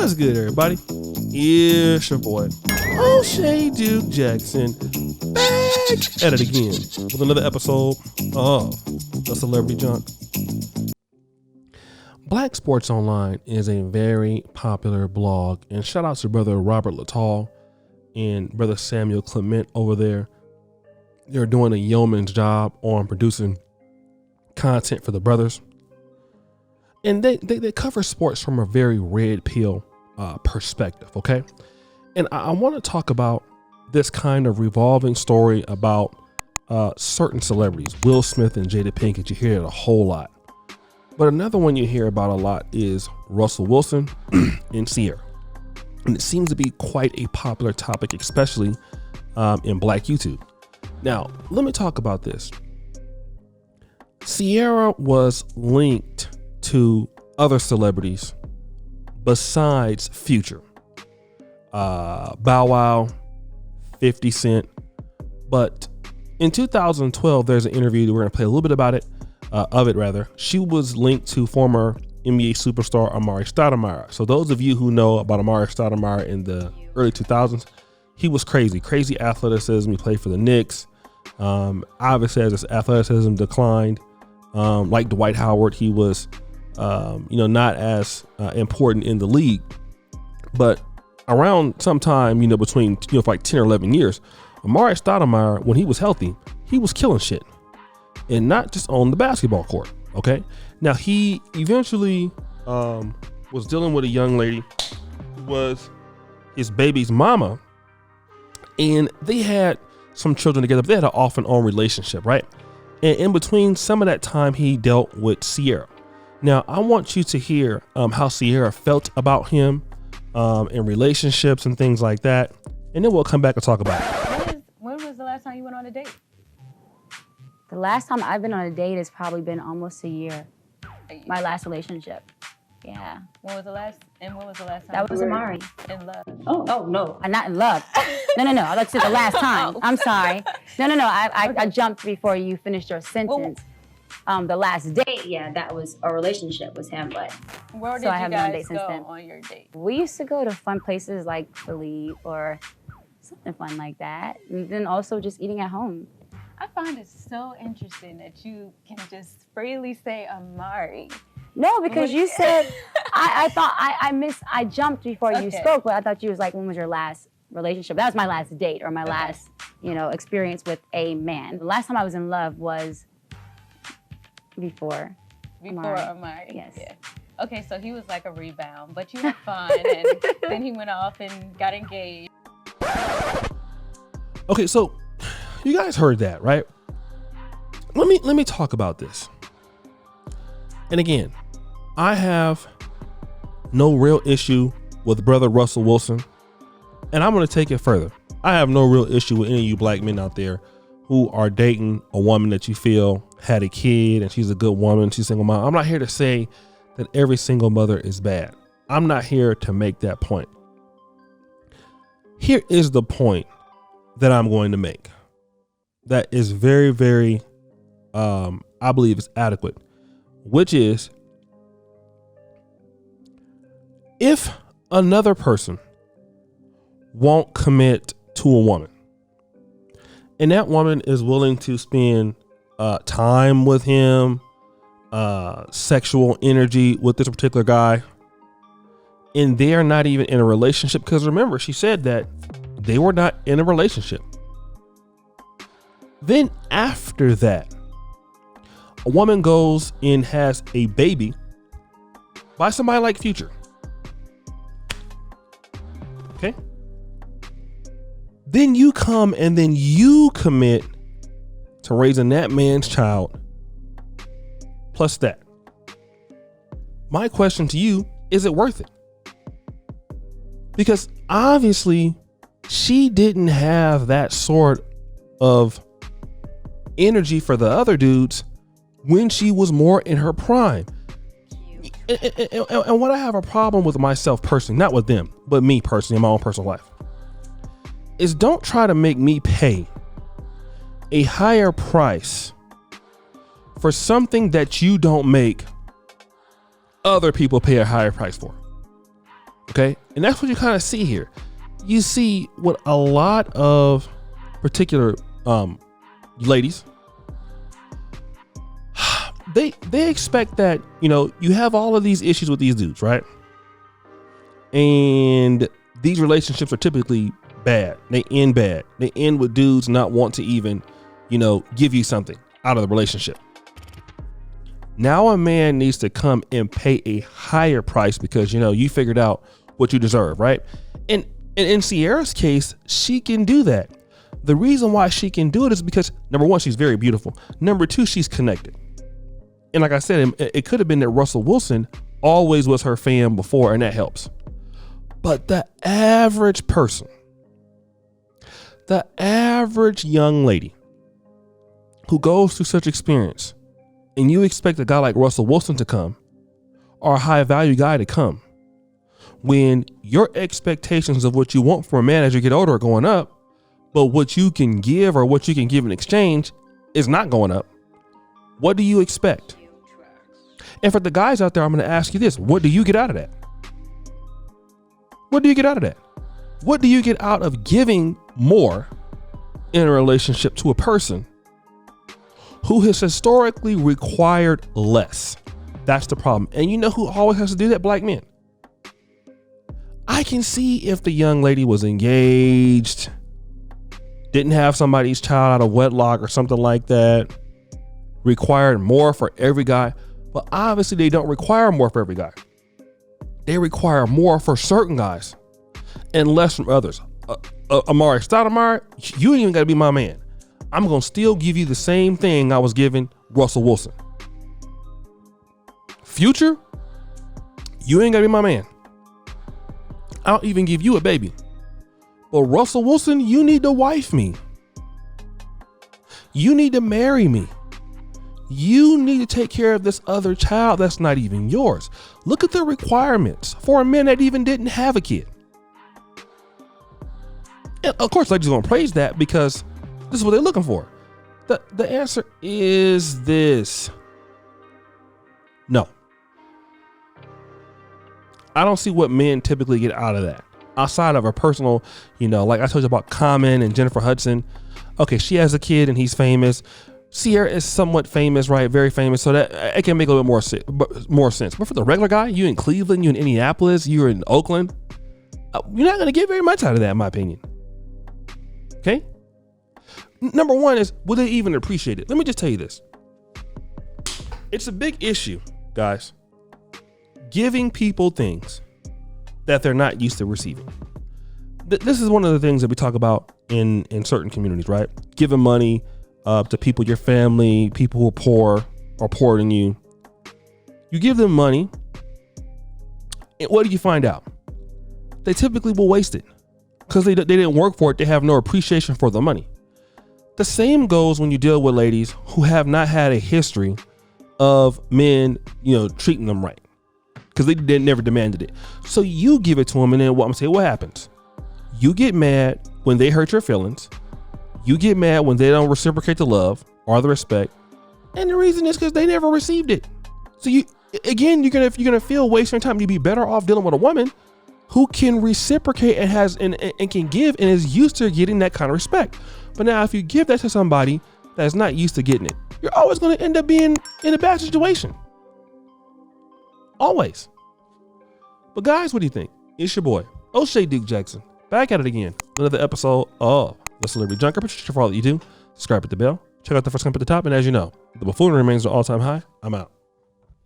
What's good, everybody? It's your boy, O'Shea Duke Jackson, back at it again with another episode of The Celebrity Junk. Black Sports Online is a very popular blog, and shout out to brother Robert Littall and brother Samuel Clement over there. They're doing a yeoman's job on producing content for the brothers. And they cover sports from a very red pill perspective, okay? And I want to talk about this kind of revolving story about certain celebrities, Will Smith and Jada Pinkett. You hear it a whole lot. But another one you hear about a lot is Russell Wilson and Sierra. And it seems to be quite a popular topic, especially in Black YouTube. Now, let me talk about this. Sierra was linked to other celebrities besides Future, Bow Wow, 50 Cent. But in 2012, there's an interview, we're going to play a little bit about it, She was linked to former NBA superstar Amare Stoudemire. So those of you who know about Amare Stoudemire in the early 2000s, he was crazy athleticism. He played for the Knicks. Obviously, as his athleticism declined, like Dwight Howard, he was not as important in the league. But around sometime, between for like 10 or 11 years, Amare Stoudemire, when he was healthy, he was killing shit. And not just on the basketball court, okay? Now, he eventually was dealing with a young lady who was his baby's mama, and they had some children together, but they had an off and on relationship, right? And in between some of that time, he dealt with Sierra. Now, I want you to hear how Sierra felt about him in relationships and things like that, and then we'll come back and talk about it. When was the last time you went on a date? The last time I've been on a date has probably been almost a year. My last relationship. Yeah. When was the last time? That was Amare. In love. Oh no. I'm not in love. No. I like to say the last time. I'm sorry. No. I jumped before you finished your sentence. The last date, yeah, that was a relationship with him, but where did so I you haven't been on a guys date since go then. On your date? We used to go to fun places like Philly or something fun like that, and then also just eating at home. I find it so interesting that you can just freely say Amare. No, because you said, I thought I jumped before you spoke, but I thought you was like, when was your last relationship? That was my last date or my last, experience with a man. The last time I was in love was before Amare. Yes. Yeah. Okay, so he was like a rebound, but you had fun, and then he went off and got engaged. Okay, so you guys heard that, right? Let me talk about this. And again, I have no real issue with brother Russell Wilson, and I'm going to take it further. I have no real issue with any of you black men out there who are dating a woman that you feel had a kid and she's a good woman, she's a single mom. I'm not here to say that every single mother is bad. I'm not here to make that point. Here is the point that I'm going to make that is very, very, I believe is adequate, which is if another person won't commit to a woman and that woman is willing to spend time with him, sexual energy with this particular guy, and they are not even in a relationship, because remember, she said that they were not in a relationship. Then after that, a woman goes and has a baby by somebody like Future. Okay. Then you come and then you commit to raising that man's child plus that. My question to you, is it worth it? Because obviously she didn't have that sort of energy for the other dudes when she was more in her prime. And what I have a problem with myself personally, not with them, but me personally in my own personal life, is don't try to make me pay a higher price for something that you don't make other people pay a higher price for. Okay? And that's what you kind of see here. You see what a lot of particular ladies, they expect that, you know, you have all of these issues with these dudes, right? And these relationships are typically bad. They end bad. They end with dudes not want to even, you know, give you something out of the relationship. Now a man needs to come and pay a higher price because, you know, you figured out what you deserve, right? And in Sierra's case, she can do that. The reason why she can do it is because, number one, she's very beautiful. Number two, she's connected. And like I said, it could have been that Russell Wilson always was her fan before, and that helps. But the average person, the average young lady who goes through such experience, and you expect a guy like Russell Wilson to come, or a high value guy to come, when your expectations of what you want from a man as you get older are going up, but what you can give or what you can give in exchange is not going up, what do you expect? And for the guys out there, I'm going to ask you this. What do you get out of that? What do you get out of that? What do you get out of giving more in a relationship to a person who has historically required less? That's the problem. And you know who always has to do that? Black men. I can see if the young lady was engaged, didn't have somebody's child out of wedlock or something like that, required more for every guy. But obviously they don't require more for every guy. They require more for certain guys and less from others. Amare, Stoudemire, you ain't even got to be my man. I'm going to still give you the same thing I was giving Russell Wilson. Future, you ain't got to be my man. I'll even give you a baby. But Russell Wilson, you need to wife me. You need to marry me. You need to take care of this other child that's not even yours. Look at the requirements for a man that even didn't have a kid. And of course, ladies are going to praise that because this is what they're looking for. The answer is this. No. I don't see what men typically get out of that. Outside of a personal, you know, like I told you about Common and Jennifer Hudson. Okay, she has a kid and he's famous. Sierra is somewhat famous, right? Very famous. So that it can make a little bit more sense. But for the regular guy, you in Cleveland, you in Indianapolis, you're in Oakland, you're not going to get very much out of that, in my opinion. Okay? Number one is, will they even appreciate it? Let me just tell you this. It's a big issue, guys. Giving people things that they're not used to receiving. This is one of the things that we talk about in certain communities, right? Giving money to people, your family, people who are poor or poorer than you. You give them money, and what do you find out? They typically will waste it because they didn't work for it. They have no appreciation for the money. The same goes when you deal with ladies who have not had a history of men, you know, treating them right because they never demanded it. So you give it to them, and then what happens? You get mad when they hurt your feelings. You get mad when they don't reciprocate the love or the respect. And the reason is because they never received it. So you're gonna feel wasting time. You'd be better off dealing with a woman who can reciprocate and has and can give and is used to getting that kind of respect. But now if you give that to somebody that's not used to getting it, you're always gonna end up being in a bad situation. Always. But guys, what do you think? It's your boy, O'Shea Duke Jackson, back at it again. Another episode of The Celebrity Junker. Appreciate you for all that you do. Subscribe, hit the bell. Check out the first comment at the top. And as you know, the buffoonery remains an all-time high. I'm out.